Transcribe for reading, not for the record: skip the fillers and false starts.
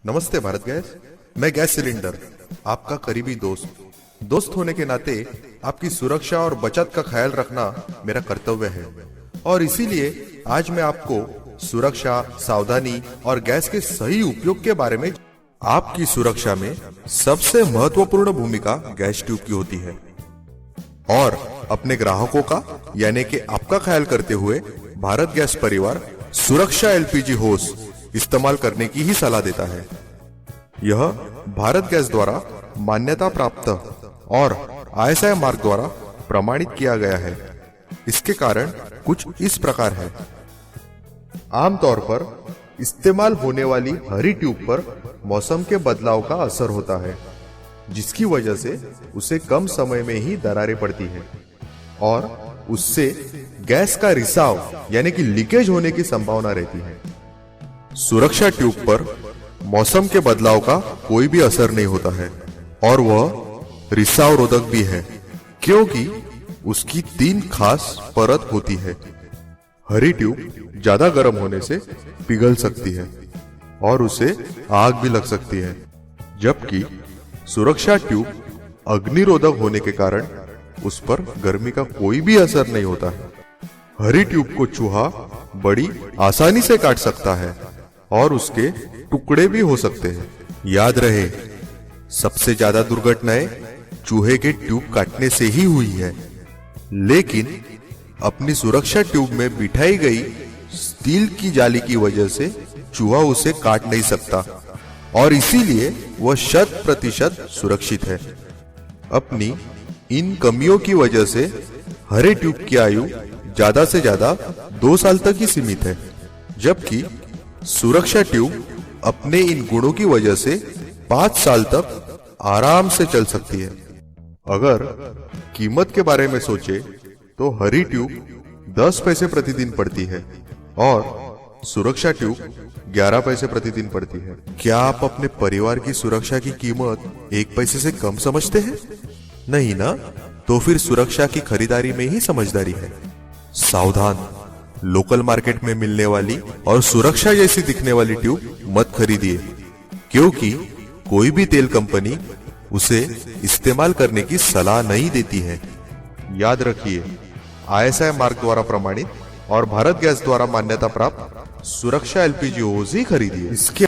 नमस्ते भारत गैस। मैं gas cylinder आपका करीबी दोस्त होने के नाते आपकी सुरक्षा और बचत का ख्याल रखना मेरा कर्तव्य है और इसीलिए आज मैं आपको सुरक्षा, सावधानी और गैस के सही उपयोग के बारे में। आपकी सुरक्षा में सबसे महत्वपूर्ण भूमिका गैस ट्यूब की होती है और अपने ग्राहकों का यानी कि आपका ख्याल करते हुए भारत गैस परिवार सुरक्षा एलपीजी होस इस्तेमाल करने की ही सलाह देता है। यह भारत गैस द्वारा मान्यता प्राप्त और आईएसआई मार्क द्वारा प्रमाणित किया गया है। इसके कारण कुछ इस प्रकार है। आमतौर पर इस्तेमाल होने वाली हरी ट्यूब पर मौसम के बदलाव का असर होता है, जिसकी वजह से उसे कम समय में ही दरारें पड़ती है और उससे गैस का रिसाव यानी कि लीकेज होने की संभावना रहती है। सुरक्षा ट्यूब पर मौसम के बदलाव का कोई भी असर नहीं होता है और वह रिसाव रोधक भी है, क्योंकि उसकी 3 खास परत होती है। हरी ट्यूब ज्यादा गर्म होने से पिघल सकती है और उसे आग भी लग सकती है, जबकि सुरक्षा ट्यूब अग्निरोधक होने के कारण उस पर गर्मी का कोई भी असर नहीं होता है। हरी ट्यूब को चूहा बड़ी आसानी से काट सकता है और उसके टुकड़े भी हो सकते हैं। याद रहे, सबसे ज्यादा दुर्घटनाएं चूहे के ट्यूब काटने से ही हुई है, लेकिन अपनी सुरक्षा ट्यूब में बिठाई गई स्टील की जाली की वजह से चूहा उसे काट नहीं सकता और इसीलिए वह 100% सुरक्षित है। अपनी इन कमियों की वजह से हरे ट्यूब की आयु ज्यादा से ज्यादा 2 साल तक ही सीमित है, जबकि सुरक्षा ट्यूब अपने इन गुणों की वजह से 5 साल तक आराम से चल सकती है। अगर कीमत के बारे में सोचे तो हरी ट्यूब 10 पैसे प्रतिदिन पड़ती है और सुरक्षा ट्यूब 11 पैसे प्रतिदिन पड़ती है। क्या आप अपने परिवार की सुरक्षा की कीमत 1 पैसे से कम समझते हैं? नहीं ना? तो फिर सुरक्षा की खरीदारी में ही समझदारी है। सावधान, लोकल मार्केट में मिलने वाली और सुरक्षा जैसी दिखने वाली ट्यूब मत खरीदिए, क्योंकि कोई भी तेल कंपनी उसे इस्तेमाल करने की सलाह नहीं देती है। याद रखिए, आईएसआई मार्क द्वारा प्रमाणित और भारत गैस द्वारा मान्यता प्राप्त सुरक्षा एलपीजी होस ही खरीदिए। इसके